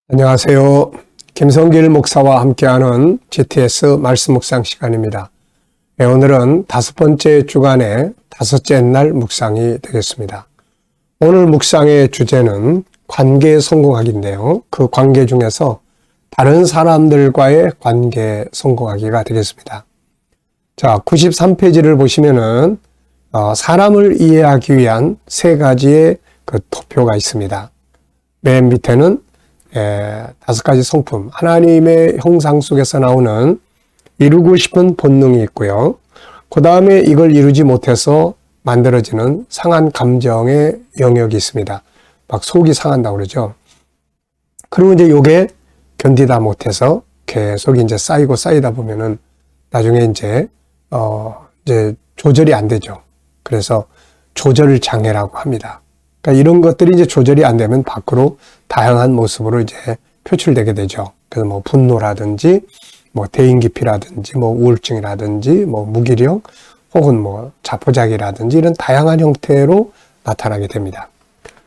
안녕하세요. 김성길 목사와 함께하는 GTS 말씀 묵상 시간입니다. 오늘은 5번째 주간의 5째 날 묵상이 되겠습니다. 오늘 묵상의 주제는 관계 성공하기인데요. 그 관계 중에서 다른 사람들과의 관계 성공하기가 되겠습니다. 자, 93페이지를 보시면은 사람을 이해하기 위한 3가지의 그 도표가 있습니다. 맨 밑에는 5가지 성품, 하나님의 형상 속에서 나오는 이루고 싶은 본능이 있고요. 그 다음에 이걸 이루지 못해서 만들어지는 상한 감정의 영역이 있습니다. 막 속이 상한다고 그러죠. 그리고 이제 요게 견디다 못해서 계속 이제 쌓이다 보면은 나중에 이제 조절이 안 되죠. 그래서 조절 장애라고 합니다. 그러니까 이런 것들이 이제 조절이 안 되면 밖으로 다양한 모습으로 이제 표출되게 되죠. 그래서 뭐 분노라든지, 뭐 대인기피라든지, 뭐 우울증이라든지, 뭐 무기력, 혹은 뭐 자포자기라든지 이런 다양한 형태로 나타나게 됩니다.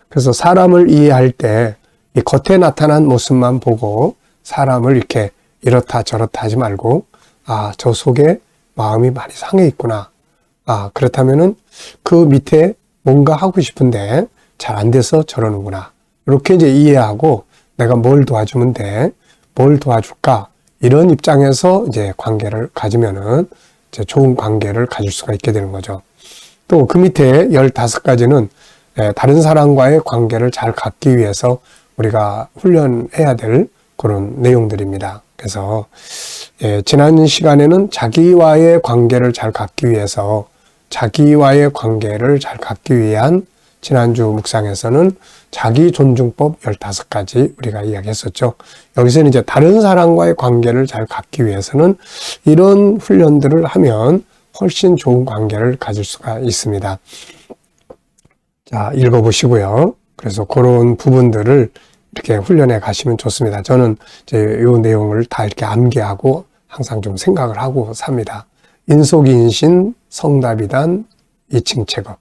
그래서 사람을 이해할 때 이 겉에 나타난 모습만 보고 사람을 이렇게 이렇다 저렇다 하지 말고, 저 속에 마음이 많이 상해 있구나. 그렇다면은 그 밑에 뭔가 하고 싶은데 잘 안 돼서 저러는구나. 이렇게 이제 이해하고 내가 뭘 도와주면 돼? 뭘 도와줄까? 이런 입장에서 이제 관계를 가지면은 이제 좋은 관계를 가질 수가 있게 되는 거죠. 또 그 밑에 15가지는 다른 사람과의 관계를 잘 갖기 위해서 우리가 훈련해야 될 그런 내용들입니다. 그래서 지난 시간에는 자기와의 관계를 잘 갖기 위해서 자기와의 관계를 잘 갖기 위한 지난주 묵상에서는 자기 존중법 15가지 우리가 이야기했었죠. 여기서는 이제 다른 사람과의 관계를 잘 갖기 위해서는 이런 훈련들을 하면 훨씬 좋은 관계를 가질 수가 있습니다. 자, 읽어보시고요. 그래서 그런 부분들을 이렇게 훈련해 가시면 좋습니다. 저는 이제 이 내용을 다 이렇게 암기하고 항상 좀 생각을 하고 삽니다. 인속인신 성답이단 이칭책업.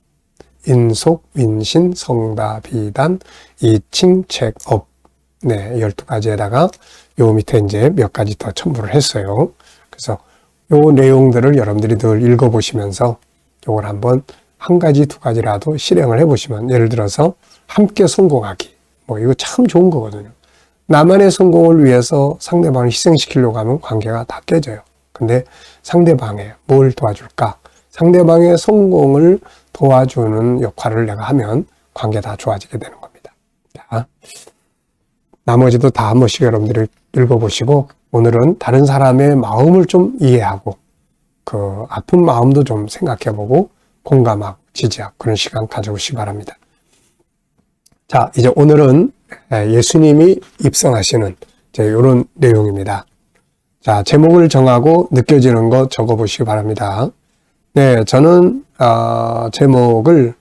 인속윈신 성답이단 이칭책업. 네, 12가지에다가 요 밑에 이제 몇 가지 더 첨부를 했어요. 그래서 요 내용들을 여러분들이 늘 읽어보시면서 요걸 한번 1가지, 2가지라도 실행을 해보시면, 예를 들어서 함께 성공하기. 뭐 이거 참 좋은 거거든요. 나만의 성공을 위해서 상대방을 희생시키려고 하면 관계가 다 깨져요. 근데 상대방에 뭘 도와줄까? 상대방의 성공을 도와주는 역할을 내가 하면 관계 다 좋아지게 되는 겁니다. 자, 나머지도 다 한 번씩 여러분들이 읽어보시고, 오늘은 다른 사람의 마음을 좀 이해하고 그 아픈 마음도 좀 생각해보고 공감하고 지지하고 그런 시간 가져오시기 바랍니다. 자, 이제 오늘은 예수님이 입성하시는 이런 내용입니다. 자, 제목을 정하고 느껴지는 거 적어보시기 바랍니다. 네, 저는 제목을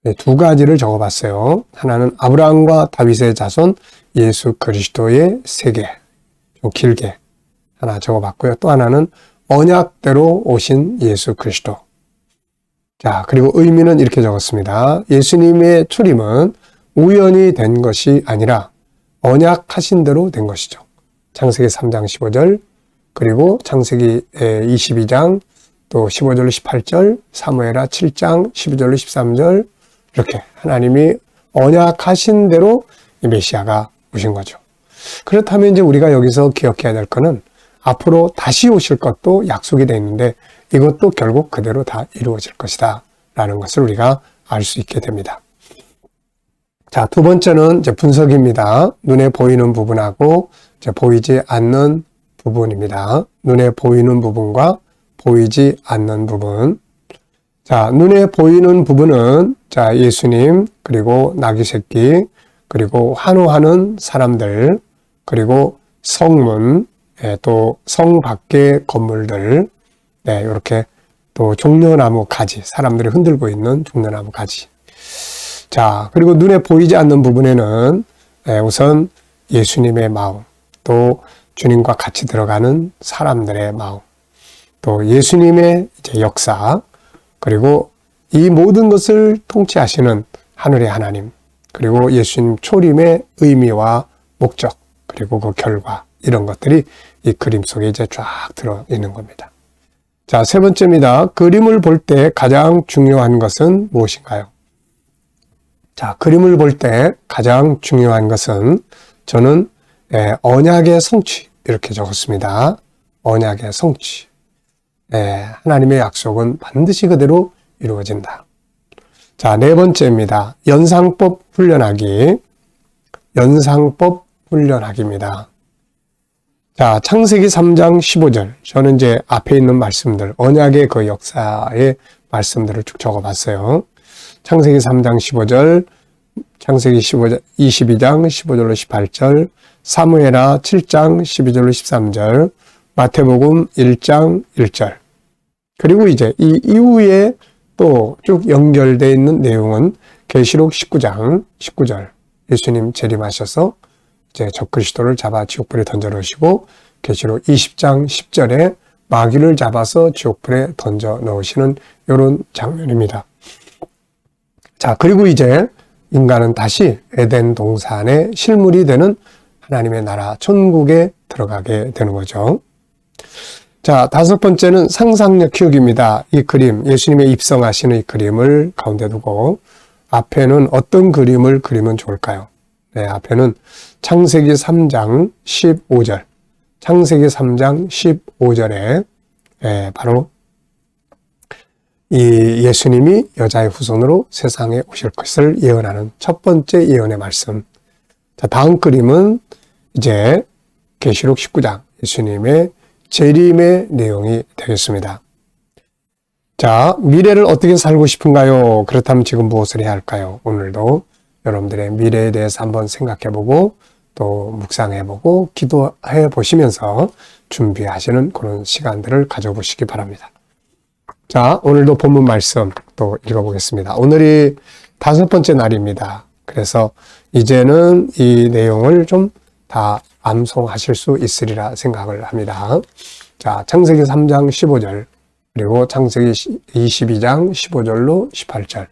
2가지를 적어봤어요. 하나는 아브라함과 다윗의 자손 예수 그리스도의 세계, 좀 길게 하나 적어봤고요. 또 하나는 언약대로 오신 예수 그리스도. 자, 그리고 의미는 이렇게 적었습니다. 예수님의 출임은 우연히 된 것이 아니라 언약하신 대로 된 것이죠. 창세기 3장 15절, 그리고 창세기 22장, 또 15절로 18절, 사무엘하 7장 12절로 13절, 이렇게 하나님이 언약하신 대로 이 메시아가 오신 거죠. 그렇다면 이제 우리가 여기서 기억해야 될 거는 앞으로 다시 오실 것도 약속이 되어 있는데 이것도 결국 그대로 다 이루어질 것이다 라는 것을 우리가 알 수 있게 됩니다. 자, 2번째는 이제 분석입니다. 눈에 보이는 부분하고 이제 보이지 않는 부분입니다. 눈에 보이는 부분과 보이지 않는 부분. 자, 눈에 보이는 부분은 자, 예수님, 그리고 나귀 새끼, 그리고 환호하는 사람들, 그리고 성문, 또 성 밖의 건물들, 네, 이렇게 또 종려나무 가지, 사람들이 흔들고 있는 종려나무 가지. 자, 그리고 눈에 보이지 않는 부분에는 우선 예수님의 마음, 또 주님과 같이 들어가는 사람들의 마음, 또 예수님의 이제 역사, 그리고 이 모든 것을 통치하시는 하늘의 하나님, 그리고 예수님 초림의 의미와 목적, 그리고 그 결과, 이런 것들이 이 그림 속에 이제 쫙 들어있는 겁니다. 자, 세 번째입니다. 그림을 볼 때 가장 중요한 것은 무엇인가요? 자, 그림을 볼 때 가장 중요한 것은 저는 언약의 성취, 이렇게 적었습니다. 언약의 성취. 하나님의 약속은 반드시 그대로 이루어진다. 자, 네 번째입니다. 연상법 훈련하기. 연상법 훈련하기입니다. 자, 창세기 3장 15절. 저는 이제 앞에 있는 말씀들, 언약의 그 역사의 말씀들을 쭉 적어봤어요. 창세기 3장 15절, 창세기 22장 15절로 18절, 사무엘하 7장 12절로 13절, 마태복음 1장 1절. 그리고 이제 이 이후에 또 쭉 연결되어 있는 내용은 계시록 19장 19절. 예수님 재림하셔서 이제 적그리스도를 잡아 지옥불에 던져 넣으시고, 계시록 20장 10절에 마귀를 잡아서 지옥불에 던져 넣으시는 이런 장면입니다. 자, 그리고 이제 인간은 다시 에덴 동산의 실물이 되는 하나님의 나라 천국에 들어가게 되는 거죠. 자, 다섯 번째는 상상력 키우기입니다. 이 그림, 예수님의 입성하시는 이 그림을 가운데 두고 앞에는 어떤 그림을 그리면 좋을까요? 네, 앞에는 창세기 3장 15절, 창세기 3장 15절에 바로 이 예수님이 여자의 후손으로 세상에 오실 것을 예언하는 첫 번째 예언의 말씀. 자, 다음 그림은 이제 계시록 19장 예수님의 재림의 내용이 되겠습니다. 자, 미래를 어떻게 살고 싶은가요? 그렇다면 지금 무엇을 해야 할까요? 오늘도 여러분들의 미래에 대해서 한번 생각해보고 또 묵상해보고 기도해 보시면서 준비하시는 그런 시간들을 가져보시기 바랍니다. 자, 오늘도 본문 말씀 또 읽어보겠습니다. 오늘이 다섯 번째 날입니다. 그래서 이제는 이 내용을 좀 다 암송하실 수 있으리라 생각을 합니다. 자, 창세기 3장 15절, 그리고 창세기 22장 15절로 18절,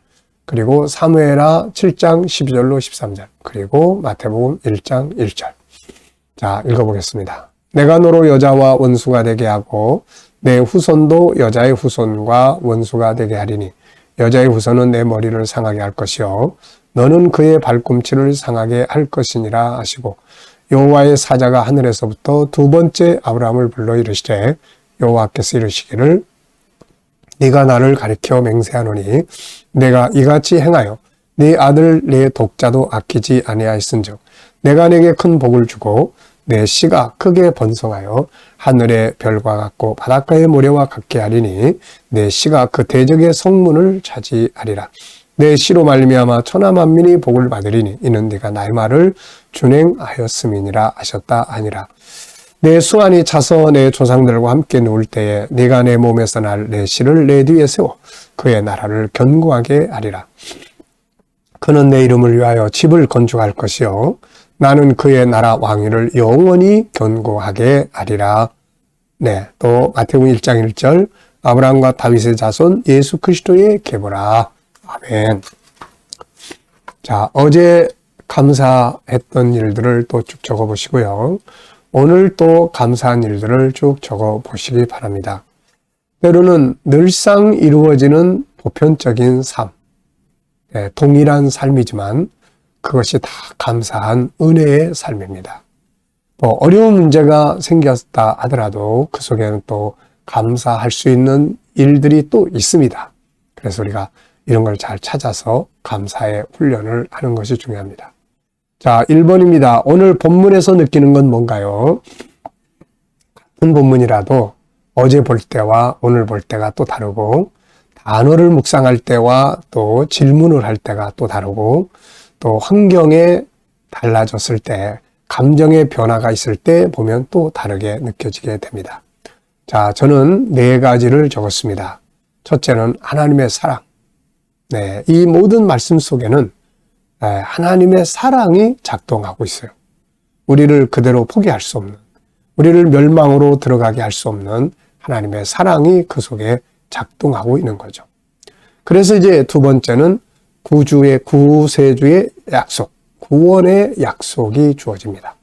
그리고 사무엘하 7장 12절로 13절, 그리고 마태복음 1장 1절. 자, 읽어보겠습니다. 내가 너로 여자와 원수가 되게 하고 내 후손도 여자의 후손과 원수가 되게 하리니 여자의 후손은 내 머리를 상하게 할 것이요 너는 그의 발꿈치를 상하게 할 것이니라 하시고, 여호와의 사자가 하늘에서부터 두 번째 아브라함을 불러 이르시되 여호와께서 이르시기를 네가 나를 가리켜 맹세하노니 내가 이같이 행하여 네 아들 네 독자도 아끼지 아니하였은즉 내가 내게 큰 복을 주고 내 씨가 크게 번성하여 하늘의 별과 같고 바닷가의 모래와 같게 하리니 내 씨가 그 대적의 성문을 차지하리라. 내 씨로 말미암아 천하 만민이 복을 받으리니 이는 네가 나의 말을 준행하였음이니라 하셨다 하니라. 내 수완이 차서 내 조상들과 함께 누울 때에 네가 내 몸에서 날 내 씨를 내 뒤에 세워 그의 나라를 견고하게 하리라. 그는 내 이름을 위하여 집을 건축할 것이요 나는 그의 나라 왕위를 영원히 견고하게 하리라. 네, 또 마태복음 1장 1절 아브라함과 다윗의 자손 예수 그리스도의 계보라. 아멘. 자, 어제 감사했던 일들을 또 쭉 적어 보시고요. 오늘 또 감사한 일들을 쭉 적어 보시기 바랍니다. 때로는 늘상 이루어지는 보편적인 삶, 동일한 삶이지만 그것이 다 감사한 은혜의 삶입니다. 또 어려운 문제가 생겼다 하더라도 그 속에는 또 감사할 수 있는 일들이 또 있습니다. 그래서 우리가 이런 걸 잘 찾아서 감사의 훈련을 하는 것이 중요합니다. 자, 1번입니다. 오늘 본문에서 느끼는 건 뭔가요? 같은 본문이라도 어제 볼 때와 오늘 볼 때가 또 다르고, 단어를 묵상할 때와 또 질문을 할 때가 또 다르고, 또 환경에 달라졌을 때, 감정의 변화가 있을 때 보면 또 다르게 느껴지게 됩니다. 자, 저는 4가지를 적었습니다. 첫째는 하나님의 사랑. 네, 이 모든 말씀 속에는 하나님의 사랑이 작동하고 있어요. 우리를 그대로 포기할 수 없는, 우리를 멸망으로 들어가게 할 수 없는 하나님의 사랑이 그 속에 작동하고 있는 거죠. 그래서 이제 두 번째는 구세주의 약속, 구원의 약속이 주어집니다.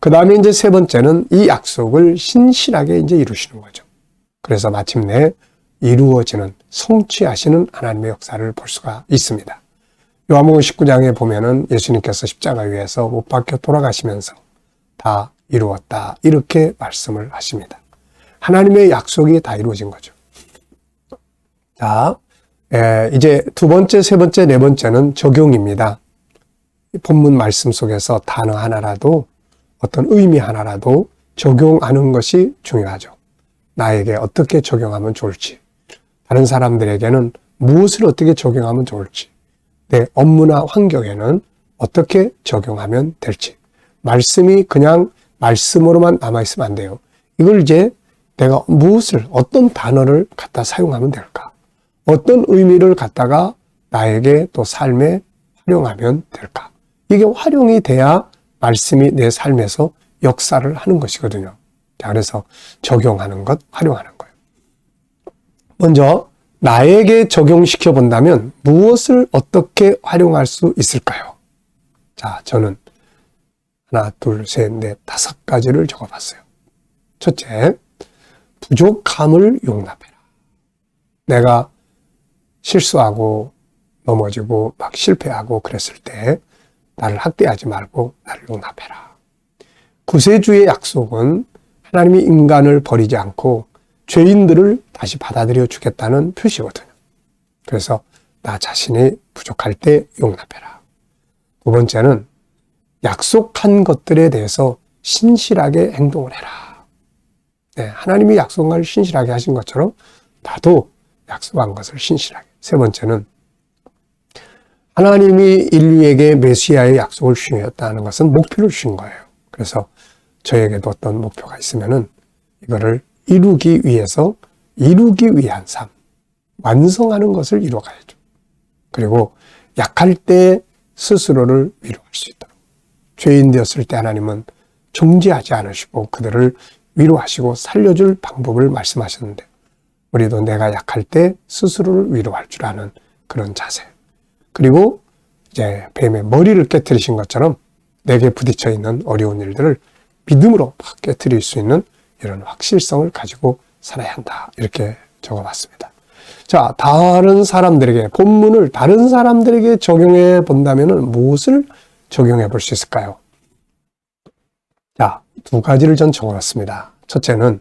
그 다음에 이제 세 번째는 이 약속을 신실하게 이제 이루시는 거죠. 그래서 마침내 이루어지는, 성취하시는 하나님의 역사를 볼 수가 있습니다. 요한복음 19장에 보면은 예수님께서 십자가 위에서 못 박혀 돌아가시면서 다 이루었다, 이렇게 말씀을 하십니다. 하나님의 약속이 다 이루어진 거죠. 자, 이제 두 번째, 세 번째, 네 번째는 적용입니다. 본문 말씀 속에서 단어 하나라도, 어떤 의미 하나라도 적용하는 것이 중요하죠. 나에게 어떻게 적용하면 좋을지, 다른 사람들에게는 무엇을 어떻게 적용하면 좋을지, 내 업무나 환경에는 어떻게 적용하면 될지. 말씀이 그냥 말씀으로만 남아있으면 안 돼요. 이걸 이제 내가 무엇을, 어떤 단어를 갖다 사용하면 될까? 어떤 의미를 갖다가 나에게 또 삶에 활용하면 될까? 이게 활용이 돼야 말씀이 내 삶에서 역사를 하는 것이거든요. 자, 그래서 적용하는 것, 활용하는 거예요. 먼저 나에게 적용시켜 본다면 무엇을 어떻게 활용할 수 있을까요? 자, 저는 하나, 둘, 셋, 넷, 5가지를 적어봤어요. 첫째, 부족함을 용납해라. 내가 실수하고 넘어지고 막 실패하고 그랬을 때 나를 학대하지 말고 나를 용납해라. 구세주의 약속은 하나님이 인간을 버리지 않고 죄인들을 다시 받아들여 주겠다는 표시거든요. 그래서 나 자신이 부족할 때 용납해라. 두 번째는 약속한 것들에 대해서 신실하게 행동을 해라. 네, 하나님이 약속한 걸 신실하게 하신 것처럼 나도 약속한 것을 신실하게. 세 번째는 하나님이 인류에게 메시아의 약속을 주셨다는 것은 목표를 주신 거예요. 그래서 저에게도 어떤 목표가 있으면은 이거를 이루기 위해서, 이루기 위한 삶, 완성하는 것을 이루어가야죠. 그리고 약할 때 스스로를 위로할 수 있도록. 죄인 되었을 때 하나님은 정죄하지 않으시고 그들을 위로하시고 살려줄 방법을 말씀하셨는데, 우리도 내가 약할 때 스스로를 위로할 줄 아는 그런 자세. 그리고 이제 뱀의 머리를 깨트리신 것처럼 내게 부딪혀 있는 어려운 일들을 믿음으로 깨트릴 수 있는 이런 확실성을 가지고 살아야 한다. 이렇게 적어봤습니다. 자, 다른 사람들에게, 본문을 다른 사람들에게 적용해 본다면 무엇을 적용해 볼 수 있을까요? 자, 2가지를 전 적어놨습니다. 첫째는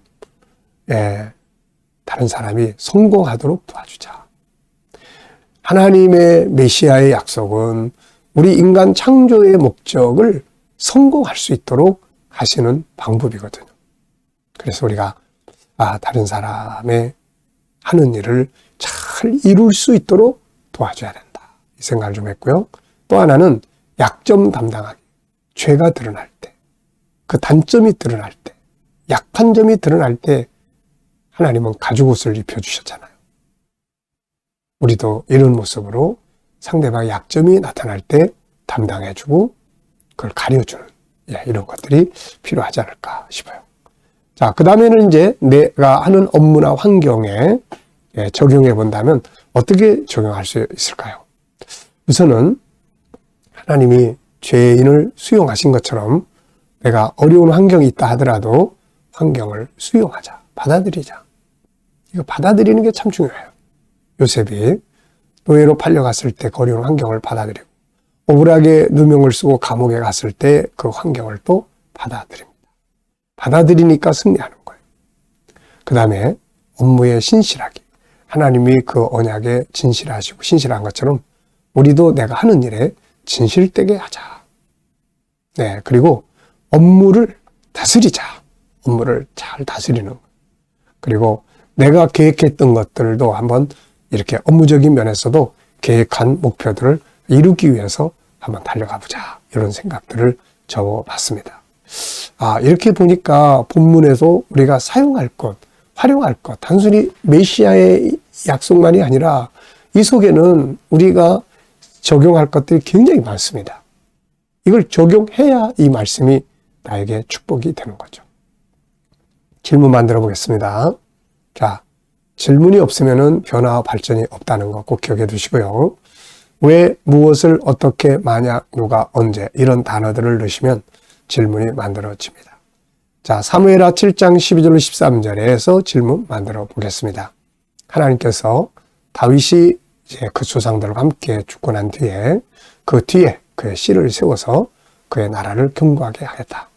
다른 사람이 성공하도록 도와주자. 하나님의 메시아의 약속은 우리 인간 창조의 목적을 성공할 수 있도록 하시는 방법이거든요. 그래서 우리가 다른 사람의 하는 일을 잘 이룰 수 있도록 도와줘야 된다. 이 생각을 좀 했고요. 또 하나는 약점 담당하기. 죄가 드러날 때, 그 단점이 드러날 때, 약한 점이 드러날 때 하나님은 가죽옷을 입혀주셨잖아요. 우리도 이런 모습으로 상대방의 약점이 나타날 때 담당해주고 그걸 가려주는 이런 것들이 필요하지 않을까 싶어요. 자, 그 다음에는 이제 내가 하는 업무나 환경에 적용해 본다면 어떻게 적용할 수 있을까요? 우선은 하나님이 죄인을 수용하신 것처럼 내가 어려운 환경이 있다 하더라도 환경을 수용하자, 받아들이자. 이거 받아들이는 게 참 중요해요. 요셉이 노예로 팔려갔을 때 그 어려운 환경을 받아들이고, 억울하게 누명을 쓰고 감옥에 갔을 때 그 환경을 또 받아들입니다. 받아들이니까 승리하는 거예요. 그 다음에 업무에 신실하기. 하나님이 그 언약에 진실하시고 신실한 것처럼 우리도 내가 하는 일에 진실되게 하자. 네, 그리고 업무를 다스리자. 업무를 잘 다스리는 거. 그리고 내가 계획했던 것들도 한번 이렇게 업무적인 면에서도 계획한 목표들을 이루기 위해서 한번 달려가 보자. 이런 생각들을 적어봤습니다. 이렇게 보니까 본문에서 우리가 사용할 것, 활용할 것, 단순히 메시아의 약속만이 아니라 이 속에는 우리가 적용할 것들이 굉장히 많습니다. 이걸 적용해야 이 말씀이 나에게 축복이 되는 거죠. 질문 만들어 보겠습니다. 자, 질문이 없으면 변화와 발전이 없다는 거 꼭 기억해 두시고요. 왜, 무엇을, 어떻게, 만약, 누가, 언제 이런 단어들을 넣으시면 질문이 만들어집니다. 자, 사무엘하 7장 12절로 13절에서 질문 만들어 보겠습니다. 하나님께서 다윗이 이제 그 조상들과 함께 죽고 난 뒤에 그 뒤에 그의 씨를 세워서 그의 나라를 견고하게 하겠다.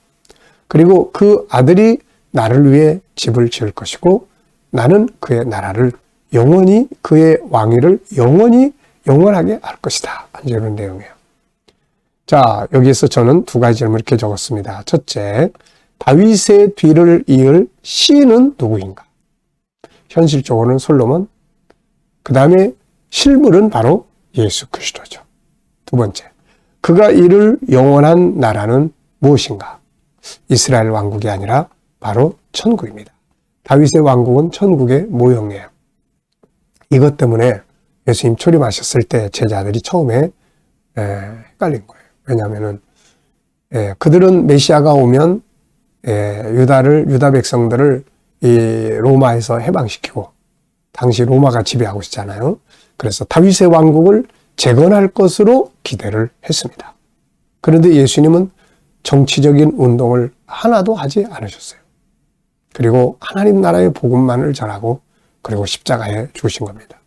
그리고 그 아들이 나를 위해 집을 지을 것이고 나는 그의 나라를 영원히 그의 왕위를 영원하게 할 것이다. 이런 내용이에요. 자, 여기에서 저는 두 가지 질문을 이렇게 적었습니다. 첫째, 다윗의 뒤를 이을 씨는 누구인가? 현실적으로는 솔로몬, 그 다음에 실물은 바로 예수 그리스도죠. 두 번째, 그가 이룰 영원한 나라는 무엇인가? 이스라엘 왕국이 아니라 바로 천국입니다. 다윗의 왕국은 천국의 모형이에요. 이것 때문에 예수님 초림하셨을 때 제자들이 처음에 헷갈린 거예요. 왜냐하면은 그들은 메시아가 오면 유다 백성들을 이 로마에서 해방시키고 당시 로마가 지배하고 있잖아요. 그래서 다윗의 왕국을 재건할 것으로 기대를 했습니다. 그런데 예수님은 정치적인 운동을 하나도 하지 않으셨어요. 그리고 하나님 나라의 복음만을 전하고 그리고 십자가에 죽으신 겁니다.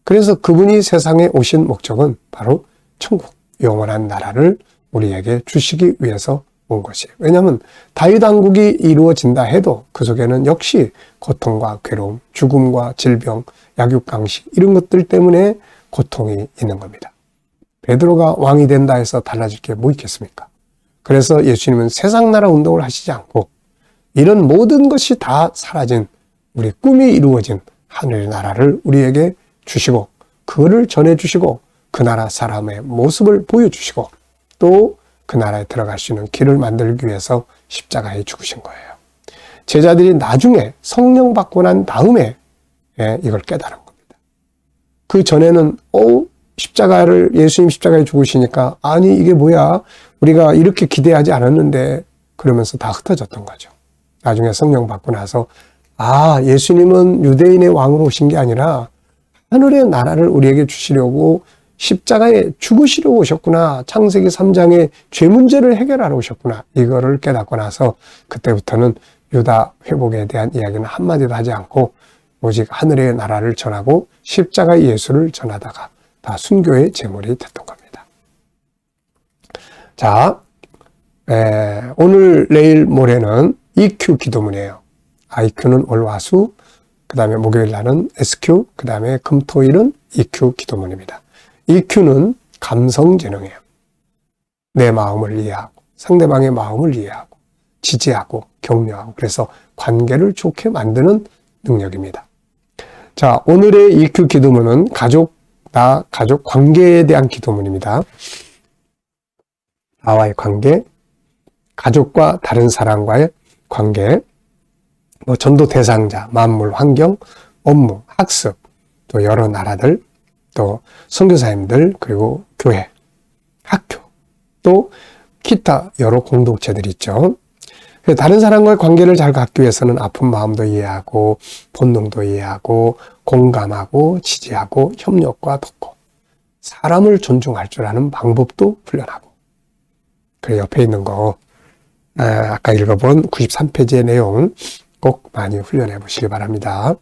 그래서 그분이 세상에 오신 목적은 바로 천국, 영원한 나라를 우리에게 주시기 위해서 온 것이에요. 왜냐하면 다윗 왕국이 이루어진다 해도 그 속에는 역시 고통과 괴로움, 죽음과 질병, 약육강식 이런 것들 때문에 고통이 있는 겁니다. 베드로가 왕이 된다 해서 달라질 게 뭐 있겠습니까? 그래서 예수님은 세상 나라 운동을 하시지 않고 이런 모든 것이 다 사라진 우리 꿈이 이루어진 하늘의 나라를 우리에게 주시고 그거를 전해주시고 그 나라 사람의 모습을 보여주시고 또 그 나라에 들어갈 수 있는 길을 만들기 위해서 십자가에 죽으신 거예요. 제자들이 나중에 성령 받고 난 다음에 이걸 깨달은 겁니다. 그 전에는 예수님 십자가에 죽으시니까 아니 이게 뭐야 우리가 이렇게 기대하지 않았는데 그러면서 다 흩어졌던 거죠. 나중에 성령 받고 나서 예수님은 유대인의 왕으로 오신 게 아니라 하늘의 나라를 우리에게 주시려고 십자가에 죽으시려고 오셨구나. 창세기 3장의 죄 문제를 해결하러 오셨구나. 이거를 깨닫고 나서 그때부터는 유다 회복에 대한 이야기는 한마디도 하지 않고 오직 하늘의 나라를 전하고 십자가 예수를 전하다가 다 순교의 제물이 됐던 겁니다. 자, 오늘 내일 모레는 EQ 기도문이에요. IQ는 월화수, 그 다음에 목요일 날은 SQ, 그 다음에 금토일은 EQ 기도문입니다. EQ는 감성지능이에요. 내 마음을 이해하고 상대방의 마음을 이해하고 지지하고 격려하고 그래서 관계를 좋게 만드는 능력입니다. 자, 오늘의 EQ 기도문은 가족 관계에 대한 기도문입니다. 나와의 관계, 가족과 다른 사람과의 관계, 전도 대상자, 만물, 환경, 업무, 학습, 또 여러 나라들, 또 선교사님들, 그리고 교회, 학교, 또 기타 여러 공동체들이 있죠. 다른 사람과의 관계를 잘 갖기 위해서는 아픈 마음도 이해하고 본능도 이해하고 공감하고 지지하고 협력과 돕고 사람을 존중할 줄 아는 방법도 훈련하고 그리고 옆에 있는 거 아까 읽어본 93페이지의 내용 꼭 많이 훈련해 보시기 바랍니다.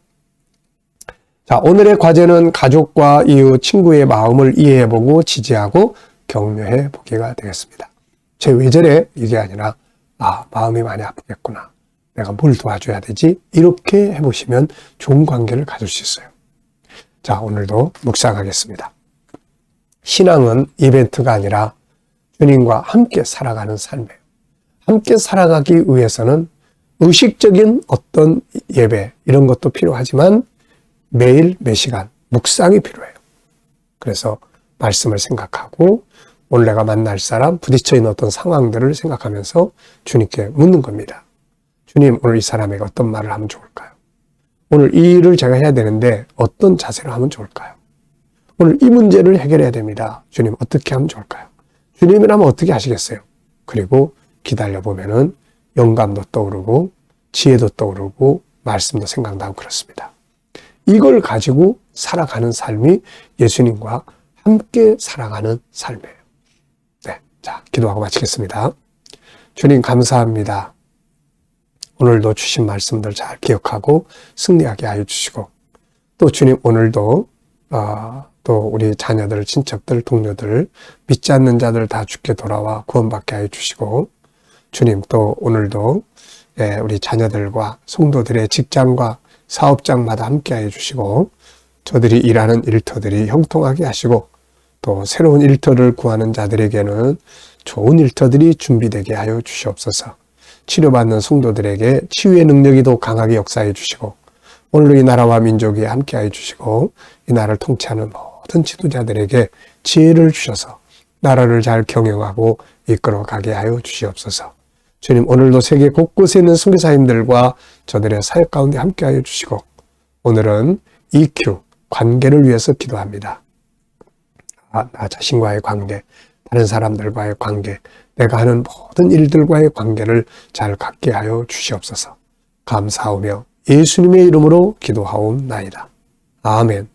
자, 오늘의 과제는 가족과 이웃, 친구의 마음을 이해해보고 지지하고 격려해 보기가 되겠습니다. 제 왜 저래? 이게 아니라 마음이 많이 아프겠구나. 내가 뭘 도와줘야 되지? 이렇게 해보시면 좋은 관계를 가질 수 있어요. 자, 오늘도 묵상하겠습니다. 신앙은 이벤트가 아니라 주님과 함께 살아가는 삶이에요. 함께 살아가기 위해서는 의식적인 어떤 예배 이런 것도 필요하지만 매일 몇 시간 묵상이 필요해요. 그래서 말씀을 생각하고 오늘 내가 만날 사람, 부딪혀 있는 어떤 상황들을 생각하면서 주님께 묻는 겁니다. 주님, 오늘 이 사람에게 어떤 말을 하면 좋을까요? 오늘 이 일을 제가 해야 되는데 어떤 자세로 하면 좋을까요? 오늘 이 문제를 해결해야 됩니다. 주님, 어떻게 하면 좋을까요? 주님이라면 어떻게 하시겠어요? 그리고 기다려보면은 영감도 떠오르고 지혜도 떠오르고 말씀도 생각나고 그렇습니다. 이걸 가지고 살아가는 삶이 예수님과 함께 살아가는 삶이에요. 네, 자, 기도하고 마치겠습니다. 주님 감사합니다. 오늘도 주신 말씀들 잘 기억하고 승리하게 하여 주시고, 또 주님 오늘도 또 우리 자녀들, 친척들, 동료들, 믿지 않는 자들 다 주께 돌아와 구원받게 하여 주시고, 주님 또 오늘도 우리 자녀들과 성도들의 직장과 사업장마다 함께 하여 주시고, 저들이 일하는 일터들이 형통하게 하시고, 또 새로운 일터를 구하는 자들에게는 좋은 일터들이 준비되게 하여 주시옵소서. 치료받는 성도들에게 치유의 능력이 더 강하게 역사해 주시고, 오늘도 이 나라와 민족에 함께 하여 주시고, 이 나라를 통치하는 모든 지도자들에게 지혜를 주셔서 나라를 잘 경영하고 이끌어 가게 하여 주시옵소서. 주님 오늘도 세계 곳곳에 있는 선교사님들과 저들의 사역 가운데 함께 하여 주시고, 오늘은 EQ, 관계를 위해서 기도합니다. 나 자신과의 관계, 다른 사람들과의 관계, 내가 하는 모든 일들과의 관계를 잘 갖게 하여 주시옵소서. 감사하며 예수님의 이름으로 기도하옵나이다. 아멘.